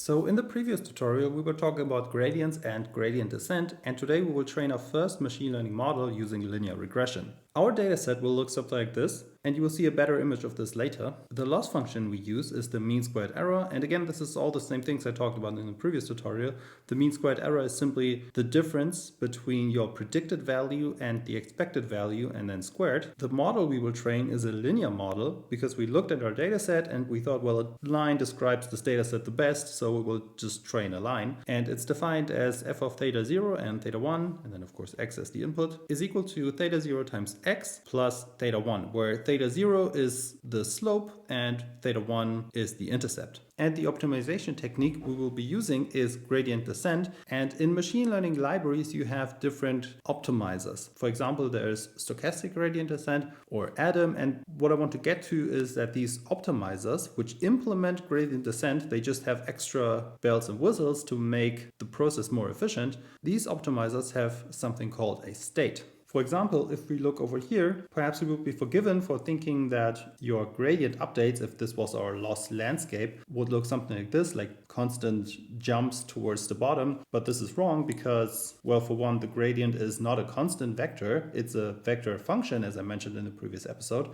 So in the previous tutorial, we were talking about gradients and gradient descent, and today we will train our first machine learning model using linear regression. Our dataset will look something like this, and you will see a better image of this later. The loss function we use is the mean squared error, and again, this is all the same things I talked about in the previous tutorial. The mean squared error is simply the difference between your predicted value and the expected value and then squared. The model we will train is a linear model because we looked at our dataset and we thought, well, a line describes this dataset the best, so we will just train a line. And it's defined as f of theta 0 and theta 1, and then of course x as the input, is equal to theta 0 times x plus theta 1, where theta 0 is the slope and theta 1 is the intercept. And the optimization technique we will be using is gradient descent. And in machine learning libraries, you have different optimizers. For example, there's stochastic gradient descent or ADAM. And what I want to get to is that these optimizers, which implement gradient descent, they just have extra bells and whistles to make the process more efficient. These optimizers have something called a state. For example, if we look over here, perhaps we would be forgiven for thinking that your gradient updates, if this was our loss landscape, would look something like this, like constant jumps towards the bottom. But this is wrong because, well, for one, the gradient is not a constant vector. It's a vector function, as I mentioned in the previous episode.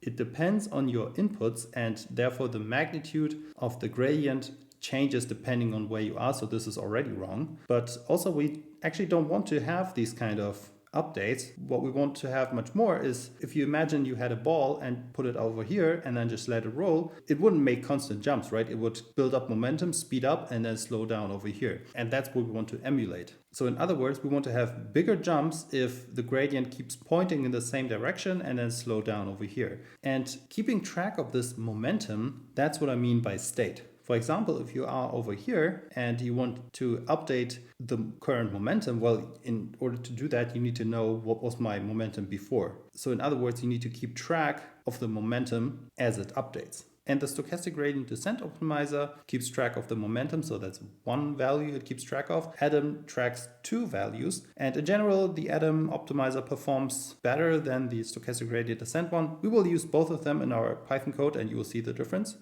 It depends on your inputs, and therefore the magnitude of the gradient changes depending on where you are. So this is already wrong. But also, we actually don't want to have these kind of updates. What we want to have much more is if you imagine you had a ball and put it over here and then just let it roll, it wouldn't make constant jumps, right? It would build up momentum, speed up, and then slow down over here. And that's what we want to emulate. So in other words, we want to have bigger jumps if the gradient keeps pointing in the same direction and then slow down over here. And keeping track of this momentum, that's what I mean by state. For example, if you are over here and you want to update the current momentum, well, in order to do that, you need to know what was my momentum before. So in other words, you need to keep track of the momentum as it updates. And the stochastic gradient descent optimizer keeps track of the momentum, so that's one value it keeps track of. ADAM tracks two values, and in general, the ADAM optimizer performs better than the stochastic gradient descent one. We will use both of them in our Python code, and you will see the difference.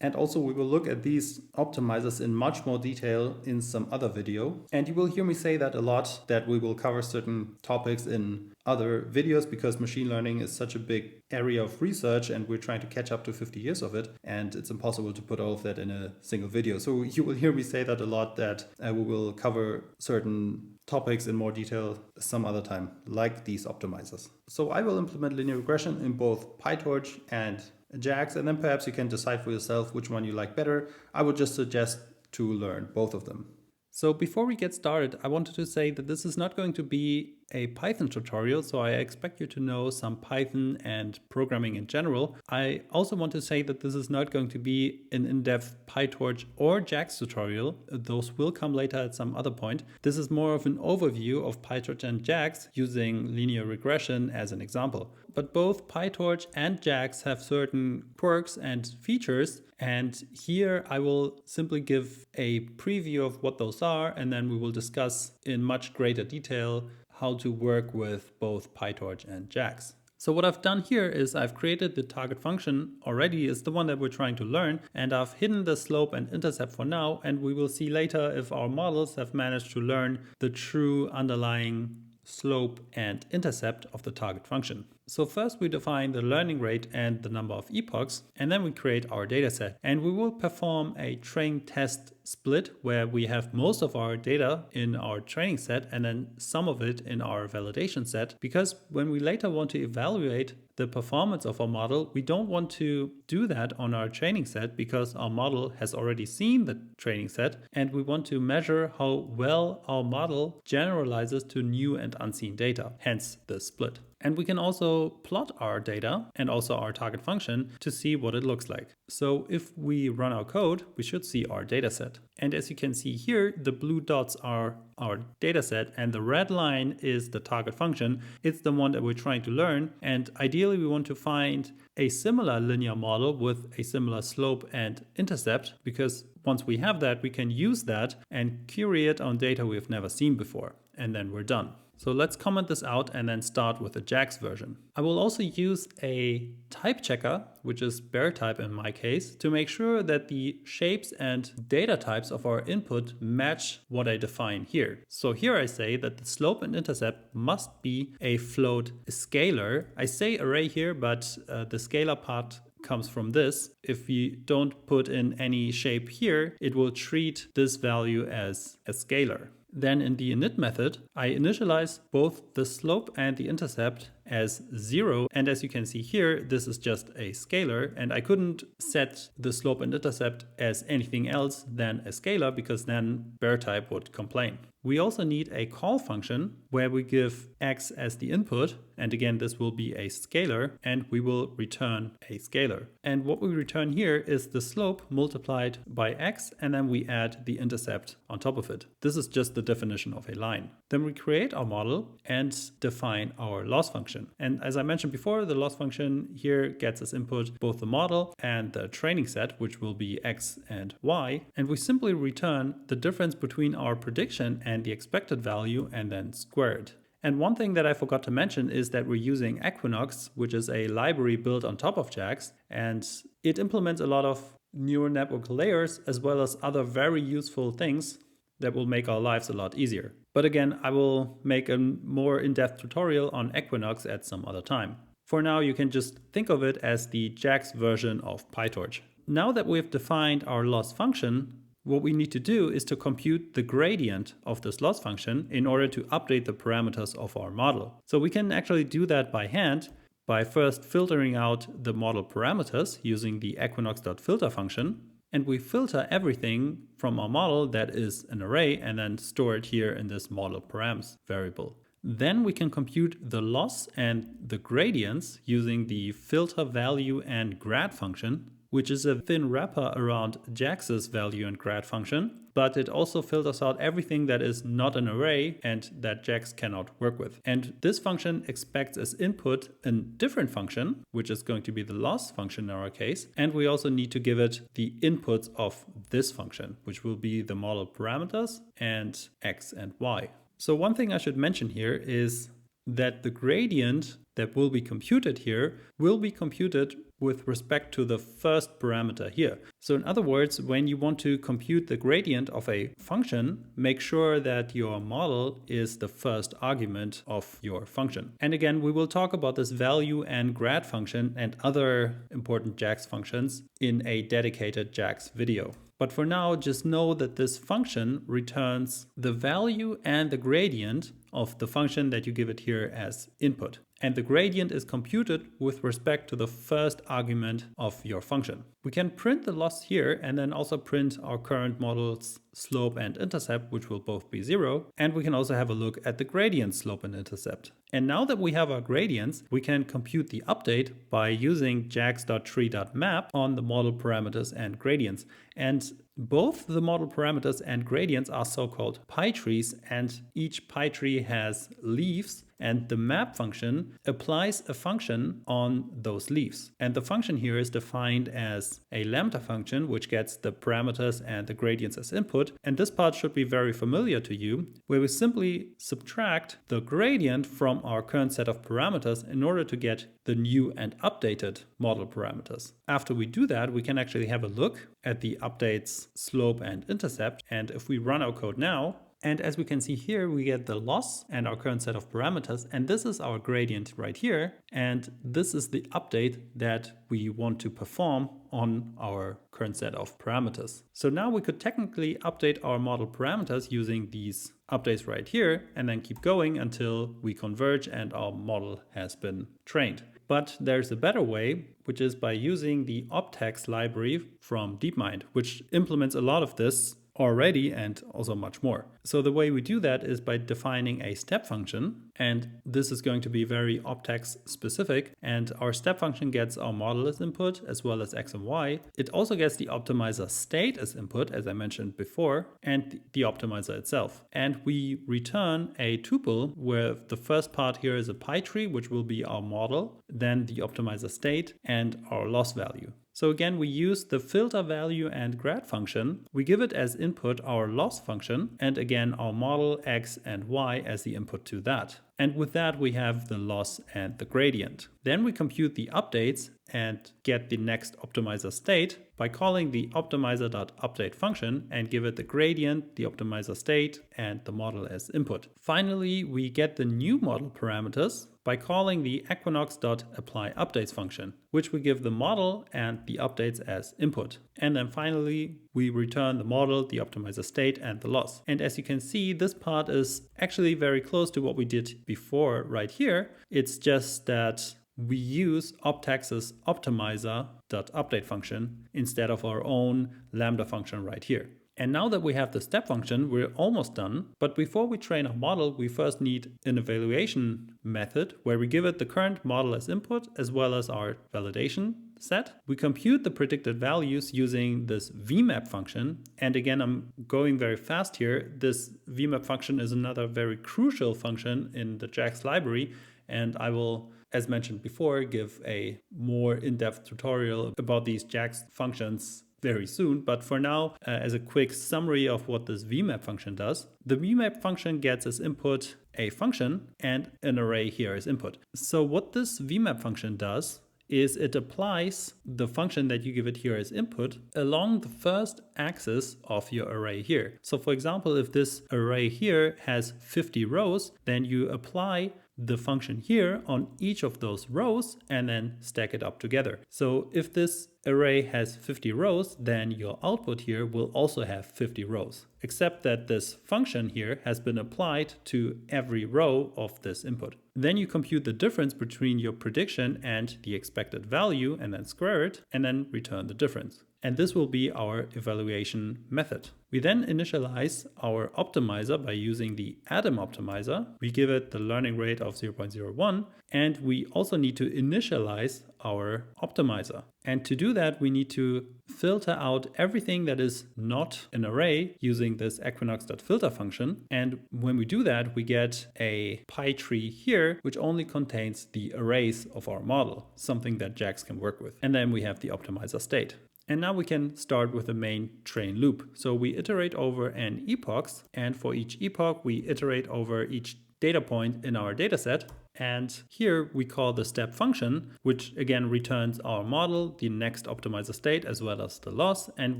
And also we will look at these optimizers in much more detail in some other video. And you will hear me say that a lot, that we will cover certain topics in other videos because machine learning is such a big area of research and we're trying to catch up to 50 years of it. And it's impossible to put all of that in a single video. So you will hear me say that a lot, that we will cover certain topics in more detail some other time, like these optimizers. So I will implement linear regression in both Pytorch and JAX, and then perhaps you can decide for yourself which one you like better. I would just suggest to learn both of them. So before we get started, I wanted to say that this is not going to be a Python tutorial, so I expect you to know some Python and programming in general. I also want to say that this is not going to be an in-depth Pytorch or JAX tutorial. Those will come later at some other point. This is more of an overview of Pytorch and JAX using linear regression as an example. But both Pytorch and JAX have certain quirks and features, and here I will simply give a preview of what those are, and then we will discuss in much greater detail how to work with both Pytorch and JAX. So what I've done here is I've created the target function already, is the one that we're trying to learn, and I've hidden the slope and intercept for now, and we will see later if our models have managed to learn the true underlying slope and intercept of the target function. So first we define the learning rate and the number of epochs, and then we create our dataset. And we will perform a train test split where we have most of our data in our training set and then some of it in our validation set, because when we later want to evaluate the performance of our model, we don't want to do that on our training set because our model has already seen the training set, and we want to measure how well our model generalizes to new and unseen data, hence the split. And we can also plot our data and also our target function to see what it looks like. So if we run our code, we should see our dataset. And as you can see here, the blue dots are our dataset and the red line is the target function. It's the one that we're trying to learn. And ideally, we want to find a similar linear model with a similar slope and intercept, because once we have that, we can use that and query it on data we've never seen before. And then we're done. So let's comment this out and then start with the JAX version. I will also use a type checker, which is bear type in my case, to make sure that the shapes and data types of our input match what I define here. So here I say that the slope and intercept must be a float scalar. I say array here, but the scalar part comes from this. If we don't put in any shape here, it will treat this value as a scalar. Then in the init method, I initialize both the slope and the intercept as 0. And as you can see here, this is just a scalar, and I couldn't set the slope and intercept as anything else than a scalar because then bear type would complain. We also need a call function where we give x as the input, and again this will be a scalar, and we will return a scalar. And what we return here is the slope multiplied by x, and then we add the intercept on top of it. This is just the definition of a line. Then we create our model and define our loss function. And as I mentioned before, the loss function here gets as input both the model and the training set, which will be x and y, and we simply return the difference between our prediction and the expected value and then square it. And one thing that I forgot to mention is that we're using Equinox, which is a library built on top of JAX, and it implements a lot of neural network layers as well as other very useful things that will make our lives a lot easier. But again, I will make a more in-depth tutorial on Equinox at some other time. For now, you can just think of it as the JAX version of Pytorch. Now that we've defined our loss function, what we need to do is to compute the gradient of this loss function in order to update the parameters of our model. So we can actually do that by hand by first filtering out the model parameters using the equinox.filter function. And we filter everything from our model that is an array and then store it here in this model params variable. Then we can compute the loss and the gradients using the filter value and grad function, which is a thin wrapper around JAX's value and grad function, but it also filters out everything that is not an array and that JAX cannot work with. And this function expects as input a different function, which is going to be the loss function in our case. And we also need to give it the inputs of this function, which will be the model parameters and x and y. So one thing I should mention here is that the gradient that will be computed here will be computed with respect to the first parameter here. So in other words, when you want to compute the gradient of a function, make sure that your model is the first argument of your function. And again, we will talk about this value and grad function and other important JAX functions in a dedicated JAX video. But for now, just know that this function returns the value and the gradient of the function that you give it here as input. And the gradient is computed with respect to the first argument of your function. We can print the loss here and then also print our current model's slope and intercept, which will both be 0. And we can also have a look at the gradient slope and intercept. And now that we have our gradients, we can compute the update by using jax.tree.map on the model parameters and gradients. And both the model parameters and gradients are so-called pytrees, and each pytree has leaves, and the map function applies a function on those leaves. And the function here is defined as a lambda function, which gets the parameters and the gradients as input. And this part should be very familiar to you, where we simply subtract the gradient from our current set of parameters in order to get the new and updated model parameters. After we do that, we can actually have a look at the updates slope and intercept. And if we run our code now, and as we can see here, we get the loss and our current set of parameters. And this is our gradient right here. And this is the update that we want to perform on our current set of parameters. So now we could technically update our model parameters using these updates right here and then keep going until we converge and our model has been trained. But there's a better way, which is by using the optex library from DeepMind, which implements a lot of this already and also much more. So the way we do that is by defining a step function, and this is going to be very optex specific, and our step function gets our model as input as well as x and y. It also gets the optimizer state as input, as I mentioned before, and the optimizer itself. And we return a tuple where the first part here is a pytree, which will be our model, then the optimizer state and our loss value. So again, we use the filter value and grad function. We give it as input our loss function, and again our model x and y as the input to that. And with that we have the loss and the gradient. Then we compute the updates and get the next optimizer state by calling the optimizer.update function and give it the gradient, the optimizer state, and the model as input. Finally, we get the new model parameters by calling the equinox.applyUpdates function, which we give the model and the updates as input. And then finally, we return the model, the optimizer state, and the loss. And as you can see, this part is actually very close to what we did before right here. It's just that we use optax's optimizer.update function instead of our own lambda function right here. And now that we have the step function, we're almost done. But before we train our model, we first need an evaluation method where we give it the current model as input as well as our validation set. We compute the predicted values using this vmap function. And again, I'm going very fast here. This vmap function is another very crucial function in the JAX library. And I will, as mentioned before, give a more in-depth tutorial about these JAX functions very soon. But for now, as a quick summary of what this vmap function does, the vmap function gets as input a function and an array here as input. So what this vmap function does is it applies the function that you give it here as input along the first axis of your array here. So for example, if this array here has 50 rows, then you apply the function here on each of those rows and then stack it up together. So if this array has 50 rows, then your output here will also have 50 rows, except that this function here has been applied to every row of this input. Then you compute the difference between your prediction and the expected value and then square it and then return the difference. And this will be our evaluation method. We then initialize our optimizer by using the Adam optimizer. We give it the learning rate of 0.01, and we also need to initialize our optimizer. And to do that, we need to filter out everything that is not an array using this equinox.filter function. And when we do that, we get a pie tree here, which only contains the arrays of our model, something that JAX can work with. And then we have the optimizer state. And now we can start with the main train loop. So we iterate over n epochs, and for each epoch, we iterate over each data point in our dataset. And here we call the step function, which again returns our model, the next optimizer state, as well as the loss. And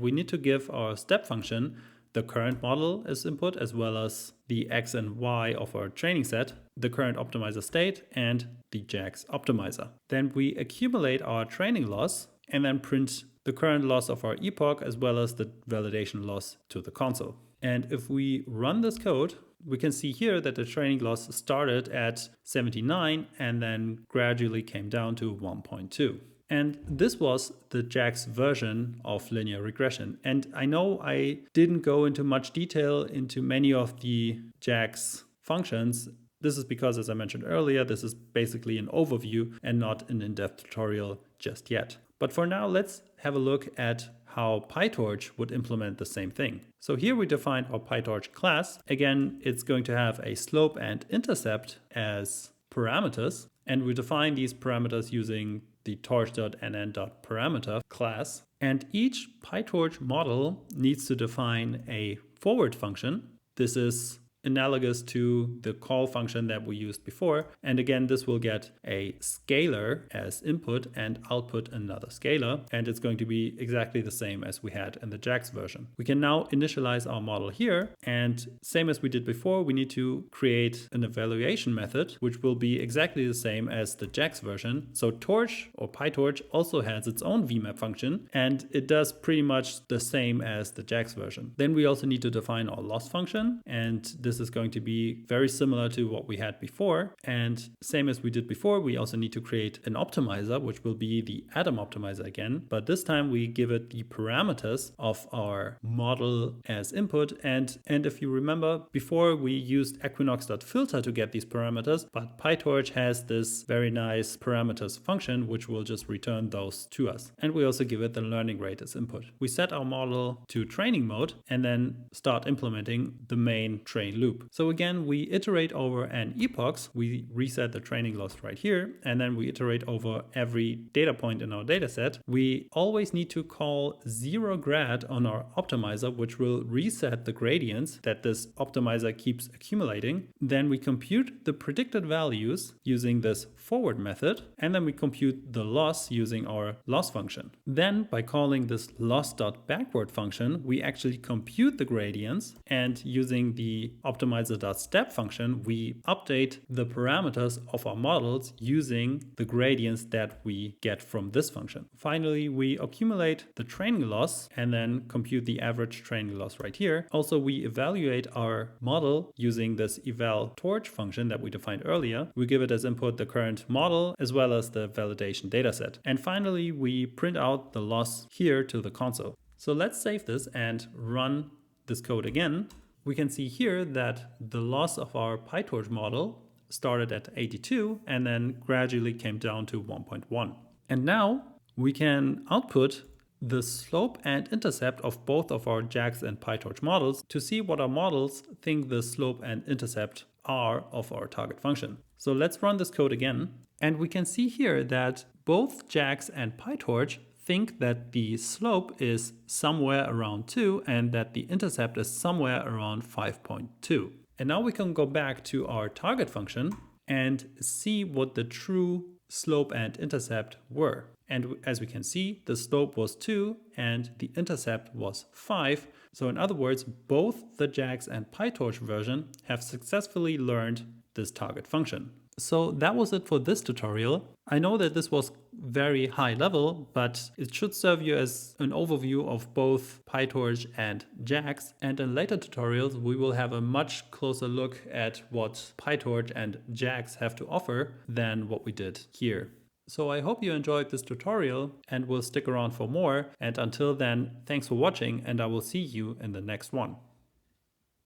we need to give our step function the current model as input, as well as the x and y of our training set, the current optimizer state, and the JAX optimizer. Then we accumulate our training loss and then print the current loss of our epoch as well as the validation loss to the console. And if we run this code, we can see here that the training loss started at 79 and then gradually came down to 1.2. And this was the JAX version of linear regression. And I know I didn't go into much detail into many of the JAX functions. This is because, as I mentioned earlier, this is basically an overview and not an in-depth tutorial just yet. But for now, let's have a look at how Pytorch would implement the same thing. So here we define our Pytorch class. Again, it's going to have a slope and intercept as parameters. And we define these parameters using the torch.nn.parameter class. And each Pytorch model needs to define a forward function. This is analogous to the call function that we used before. And again, this will get a scalar as input and output another scalar. And it's going to be exactly the same as we had in the JAX version. We can now initialize our model here. And same as we did before, we need to create an evaluation method, which will be exactly the same as the JAX version. So Torch or Pytorch also has its own vmap function, and it does pretty much the same as the JAX version. Then we also need to define our loss function, and this is going to be very similar to what we had before. And same as we did before, we also need to create an optimizer, which will be the Adam optimizer again. But this time we give it the parameters of our model as input. And if you remember, before we used equinox.filter to get these parameters, but Pytorch has this very nice parameters function, which will just return those to us. And we also give it the learning rate as input. We set our model to training mode and then start implementing the main train loop. loop. So again, we iterate over an epochs, we reset the training loss right here, and then we iterate over every data point in our dataset. We always need to call 0grad on our optimizer, which will reset the gradients that this optimizer keeps accumulating. Then we compute the predicted values using this forward method, and then we compute the loss using our loss function. Then by calling this loss.backward function, we actually compute the gradients, and using the optimizer.step function, we update the parameters of our models using the gradients that we get from this function. Finally, we accumulate the training loss and then compute the average training loss right here. Also, we evaluate our model using this eval torch function that we defined earlier. We give it as input the current model as well as the validation dataset. And finally, we print out the loss here to the console. So let's save this and run this code again. We can see here that the loss of our Pytorch model started at 82 and then gradually came down to 1.1. And now we can output the slope and intercept of both of our JAX and Pytorch models to see what our models think the slope and intercept are of our target function. So let's run this code again. And we can see here that both JAX and Pytorch think that the slope is somewhere around 2 and that the intercept is somewhere around 5.2. And now we can go back to our target function and see what the true slope and intercept were. And as we can see, the slope was 2 and the intercept was 5. So in other words, both the JAX and Pytorch version have successfully learned this target function. So that was it for this tutorial. I know that this was very high level, but it should serve you as an overview of both Pytorch and JAX. And in later tutorials, we will have a much closer look at what Pytorch and JAX have to offer than what we did here. So I hope you enjoyed this tutorial and will stick around for more. And until then, thanks for watching, and I will see you in the next one.